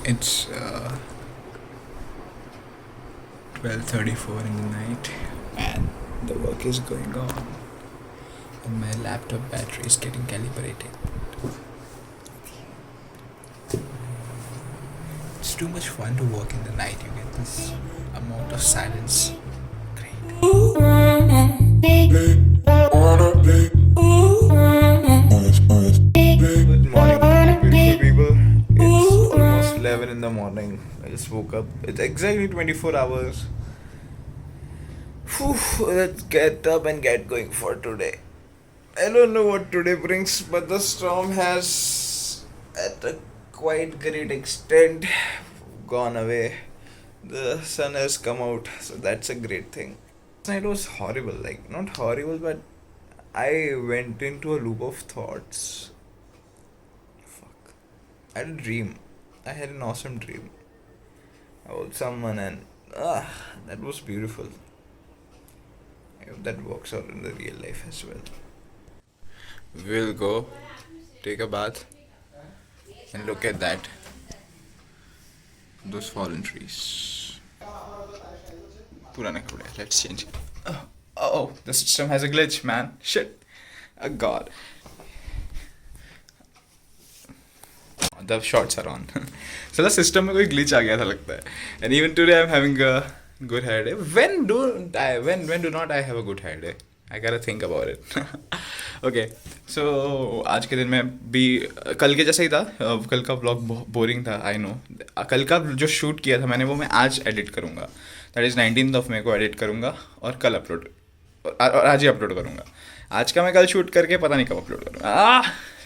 It's 12:34 in the night, and the work is going on, and my laptop battery is getting calibrated. It's too much fun to work in the night. You get this amount of silence. Great. Good morning, beautiful people. It's almost 11 in the morning. I just woke up. It's exactly 24 hours. Whew, let's get up and get going for today. I don't know what today brings, but the storm has, at a quite great extent, gone away. The sun has come out, so that's a great thing. Last night was horrible. Like, not horrible, but I went into a loop of thoughts. Fuck. I had a dream. I had an awesome dream about someone, and that was beautiful. I hope that works out in the real life as well. We'll go take a bath and look at that. Those fallen trees. Purana khuda. Let's change. Oh, the system has a glitch, man. Shit. Oh god. The shots are on. So the system में कोई glitch आ गया था लगता है. And even today I'm having a good hair day. When do not I have a good hair day? I gotta think about it. Okay. So आज के दिन में भी कल के जैसा ही था. कल का vlog बोरिंग था. I know. कल का जो शूट किया था मैंने वो मैं आज एडिट करूँगा. That is 19th of May को एडिट करूँगा और कल अपलोड और आज ही अपलोड करूँगा. आज का मैं कल शूट करके पता नहीं कब अपलोड करूँगा.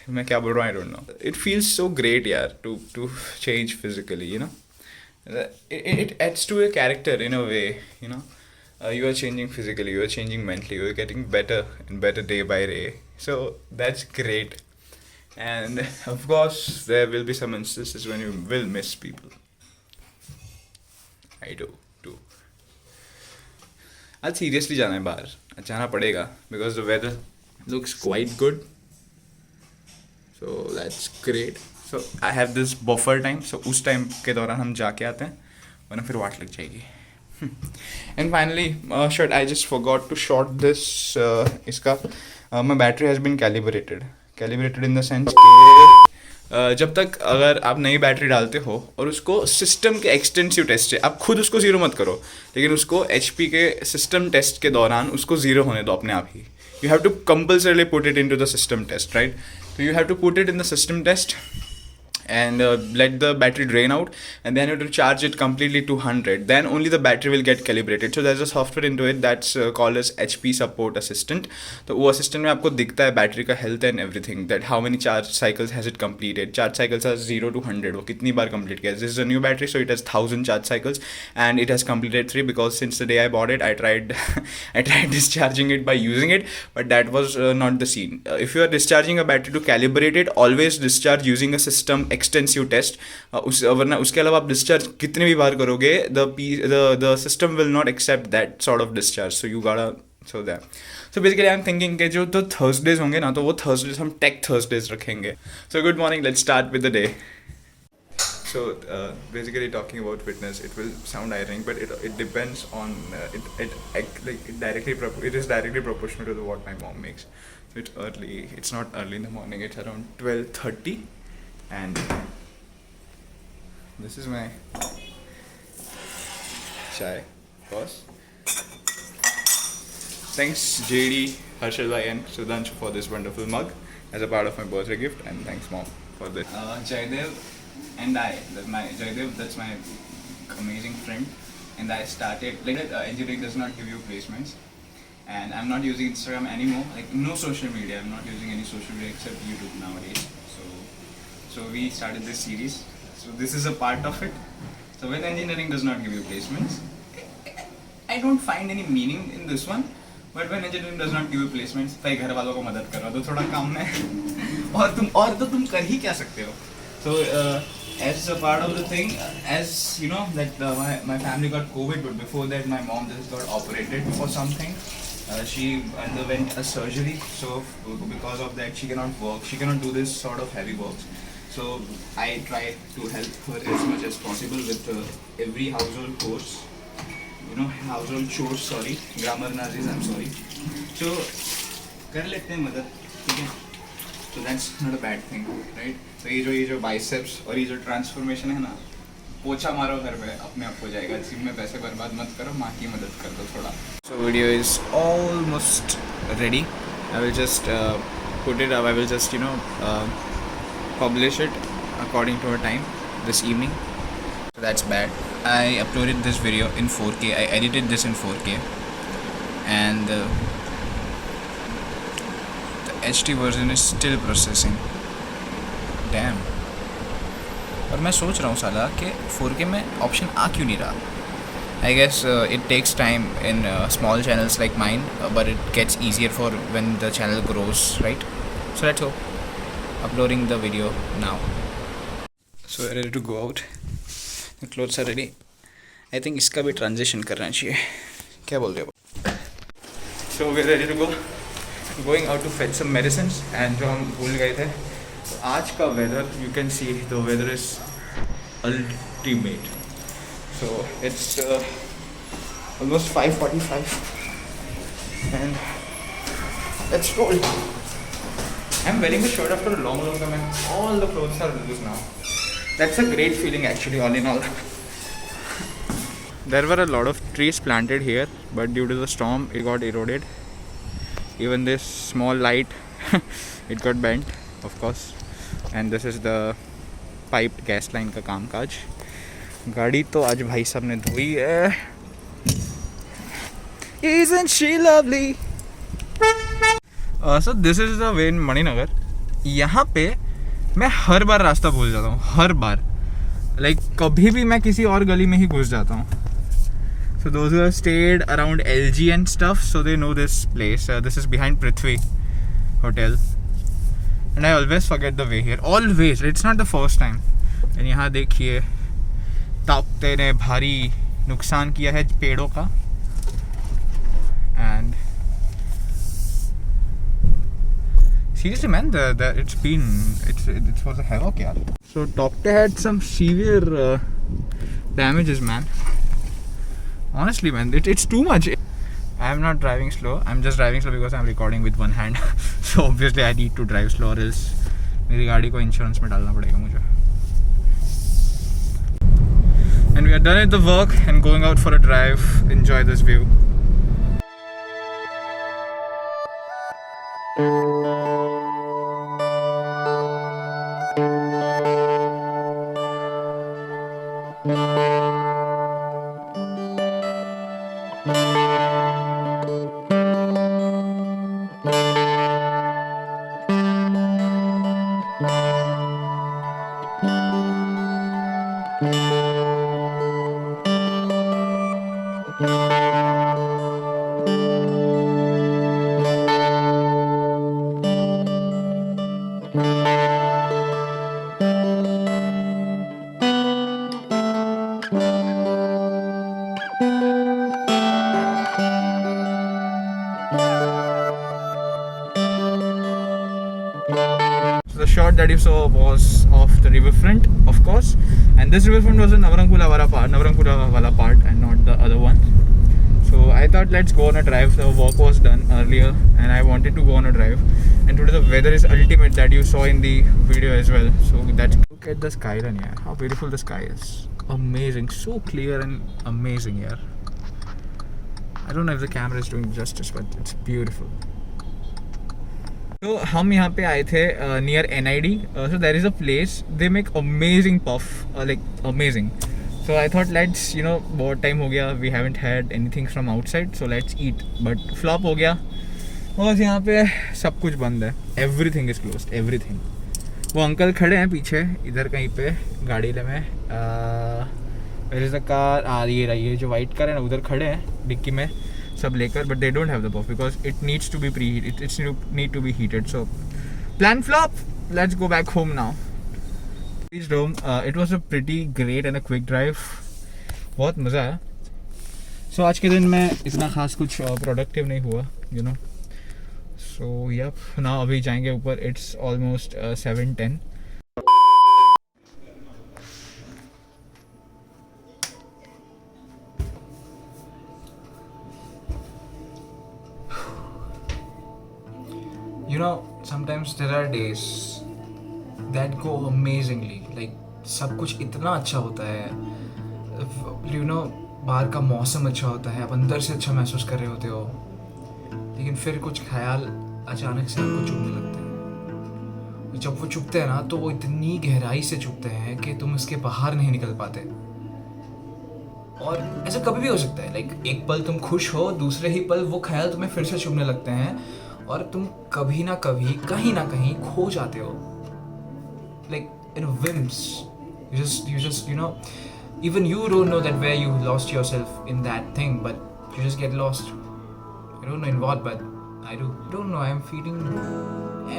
मैं क्या बोल रहा हूँ I don't know. It feels so great यार to change physically, you know. It adds to a character in a way, you know. You are changing physically, you are changing mentally, you are getting better and better day by day. So that's great. And of course, there will be some instances when you will miss people. I do too. आज seriously जाना है बाहर, जाना पड़ेगा because the weather looks quite good. So that's great. So I have this buffer time. So उस time के दौरान हम जाके आते हैं वरना फिर वाट लग जाएगी. And finally, shit, I just forgot to short this. इसका my battery has been calibrated. Calibrated in the sense कि जब तक अगर आप नई बैटरी डालते हो और उसको सिस्टम के एक्सटेंसिव टेस्ट है, आप खुद उसको ज़ीरो मत करो, लेकिन उसको HP के सिस्टम टेस्ट के दौरान उसको ज़ीरो होने दो अपने आप ही. You have to compulsorily put it into the system test, right? So you have to put it in the system test and let the battery drain out, and then you have to charge it completely to 100. Then only the battery will get calibrated. So there's a software into it that's called as HP Support Assistant. तो वो assistant में आपको दिखता है battery का health and everything, that how many charge cycles has it completed. Charge cycles are 0 to 100. वो कितनी बार complete किया. This is a new battery, so it has 1000 charge cycles, and it has completed 3 because since the day I bought it, I tried discharging it by using it, but that was not the scene. If you are discharging a battery to calibrate it, always discharge using a system extensive test. वरना उसके अलावा आप discharge कितनी भी बार करोगे, the system will not accept that sort of discharge. So you gotta so that. So basically I'm thinking कि जो तो Thursdays होंगे ना, तो वो Thursdays हम Tech Thursdays रखेंगे. So good morning, let's start with the day. So basically talking about fitness, it will sound ironic, but it depends on it is directly proportional to what my mom makes. So it's early. It's not early in the morning. It's around 12:30, and this is my chai. Boss. Thanks JD, Harshal Bhai and Sudhanshu for this wonderful mug as a part of my birthday gift, and thanks mom for this. Jaydev and Jaydev, that's my amazing friend, and I started engineering does not give you placements, and I'm not using Instagram anymore, like no social media. I'm not using any social media except YouTube nowadays. So we started this series. So this is a part of it. So when engineering does not give you placements, I don't find any meaning in this one. But when engineering does not give you placements, भाई घर वालों को मदद करो तो थोड़ा काम में और तो तुम कर ही क्या सकते हो. So as a part of the thing, as you know that my family got COVID, but before that my mom just got operated for something. She underwent a surgery, so because of that she cannot work. She cannot do this sort of heavy works. So I try to help her as much as possible with every household chores, household chores, sorry, grammar Nazis, I'm sorry. So कर लेते हैं मदद, ठीक है. So that's not a bad thing, right? So ये जो biceps और ये जो transformation है ना, पोछा मारो घर पे, अपने आप हो जाएगा. जिम में पैसे बर्बाद मत करो, माँ की मदद कर दो थोड़ा. So video is almost ready. I will just put it up. I will just publish it according to our time this evening. So that's bad. I uploaded this video in 4K. I edited this in 4K, and the HD version is still processing. Damn. और मैं सोच रहा हूँ साला कि 4K में option आ क्यों नहीं रहा. I guess it takes time in small channels like mine, but it gets easier for when the channel grows, right? So let's go. Uploading the video now. So we're ready to go out. The clothes are ready. I think इसका भी transition करना चाहिए. क्या बोलते हो? So we're ready to go. Going out to fetch some medicines, and जो हम भूल गए थे. So आज का weather, you can see the weather is ultimate. So it's almost 5:45 and it's cold. I'm wearing the shirt after a long time and all the clothes are loose now. That's a great feeling actually, all in all. There were a lot of trees planted here, but due to the storm it got eroded. Even this small light it got bent, of course. And this is the piped gas line का कामकाज. गाड़ी तो आज भाई साहब ने धोई है. Isn't she lovely? So this is the way in Maninagar. यहाँ पे मैं हर बार रास्ता भूल जाता हूँ, हर बार. Like कभी भी मैं किसी और गली में ही घुस जाता हूँ. So those who have stayed around LG and stuff, so they know this place. This is behind Prithvi Hotel. And I always forget the way here. Always. It's not the first time. And यहाँ देखिए ताकते ने भारी नुकसान किया है पेड़ों का. And seriously man, it was a havoc yaar. So Tokte had some severe damages man. Honestly man, it's too much. I am not driving slow. I'm just driving slow because I'm recording with one hand. So obviously I need to drive slow or else मेरी गाड़ी को insurance में डालना पड़ेगा मुझे. And we are done with the work and going out for a drive. Enjoy this view. The shot that you saw was of the riverfront, of course, and this riverfront was in Navarankula wala part and not the other one. So I thought let's go on a drive. The walk was done earlier and I wanted to go on a drive, and today the weather is ultimate, that you saw in the video as well. So that's, look at the skyline here, how beautiful the sky is. Amazing, so clear and amazing here. I don't know if the camera is doing justice, but it's beautiful. So हम यहाँ पे आए थे near NID. So there is a place, they make amazing puff, like amazing. So I thought let's, बहुत time हो गया, we haven't had anything from outside, so let's eat. But flop हो गया, और यहाँ पे सब कुछ बंद है. Everything is closed, everything. वो अंकल खड़े हैं पीछे इधर कहीं पे गाड़ी में. Where is the car? ये जो white car है ना, उधर खड़े हैं डिक्की में सब लेकर, but they don't have the puff because it needs to be preheated. It need to be heated. So plan flop. Let's go back home now. Reached home. It was a pretty great and a quick drive. बहुत मज़ा आया. So आज के दिन में इतना खास कुछ productive नहीं हुआ, So yep. Now अभी जाएंगे ऊपर. It's almost 7:10. You know, sometimes there are days that go amazingly. Like सब कुछ इतना अच्छा होता है. You know, बाहर का मौसम अच्छा होता है, आप अंदर से अच्छा महसूस कर रहे होते हो. लेकिन फिर कुछ ख्याल अचानक से आपको चुभने लगते हैं. जब वो चुभते हैं ना, तो वो इतनी गहराई से चुभते हैं कि तुम उसके बाहर नहीं निकल पाते. और ऐसा कभी भी हो सकता है. लाइक एक पल तुम खुश हो, दूसरे ही पल वो ख्याल तुम्हें फिर से चुभने लगते हैं और तुम कभी ना कभी कहीं ना कहीं खो जाते हो. Like in whims, you just you know, even you don't know that where you lost yourself in that thing, but you just get lost. I don't know in what, but I don't know. I'm feeling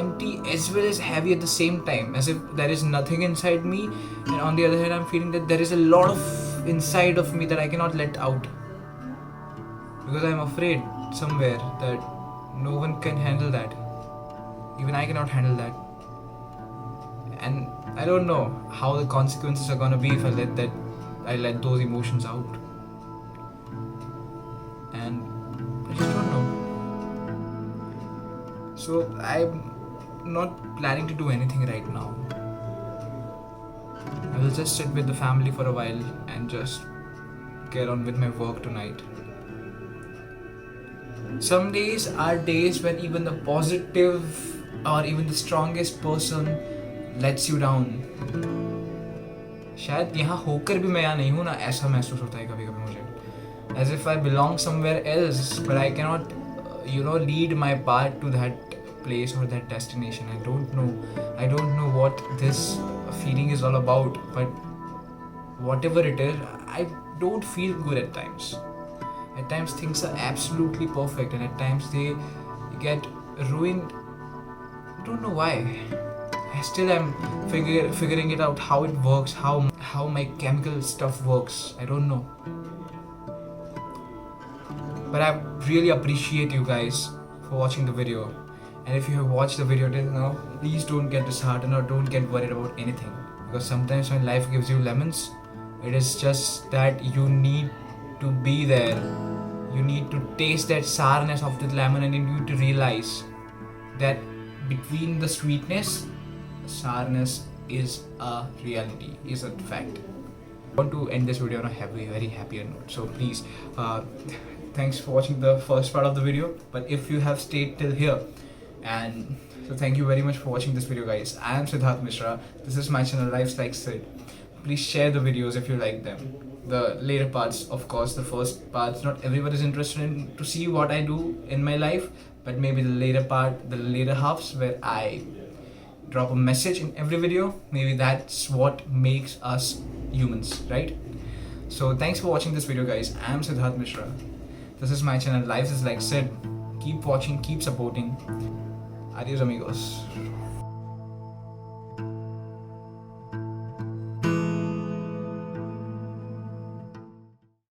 empty as well as heavy at the same time, as if there is nothing inside me, and on the other hand, I'm feeling that there is a lot of inside of me that I cannot let out because I'm afraid somewhere that no one can handle that. Even I cannot handle that. And I don't know how the consequences are gonna be if I let those emotions out. And I just don't know. So I'm not planning to do anything right now. I will just sit with the family for a while and just get on with my work tonight. Some days are days when even the positive or even the strongest person lets you down. शायद यहाँ होकर भी मैं यहाँ नहीं हूँ ना, ऐसा महसूस होता है कभी कभी मुझे. As if I belong somewhere else, but I cannot, lead my part to that place or that destination. I don't know what this feeling is all about, but whatever it is, I don't feel good at times. At times things are absolutely perfect, and at times they get ruined. I don't know why. I still am figuring it out how it works, how my chemical stuff works. I don't know. But I really appreciate you guys for watching the video. And if you have watched the video till now, please don't get disheartened or don't get worried about anything. Because sometimes when life gives you lemons, it is just that you need to be there. You need to taste that sourness of the lemon, and you need to realize that between the sweetness, sourness is a reality, is a fact. I want to end this video on a very happier note. So please, thanks for watching the first part of the video. But if you have stayed till here, and so thank you very much for watching this video, guys. I am Siddharth Mishra. This is my channel, Life's Like Sid. Please share the videos if you like them. The later parts, of course, the first parts, not everyone is interested in to see what I do in my life, but maybe the later part, the later halves where I drop a message in every video, maybe that's what makes us humans, right? So thanks for watching this video, guys. I am Siddharth Mishra. This is my channel, Life is Like Sid. Keep watching, keep supporting. Adios, amigos.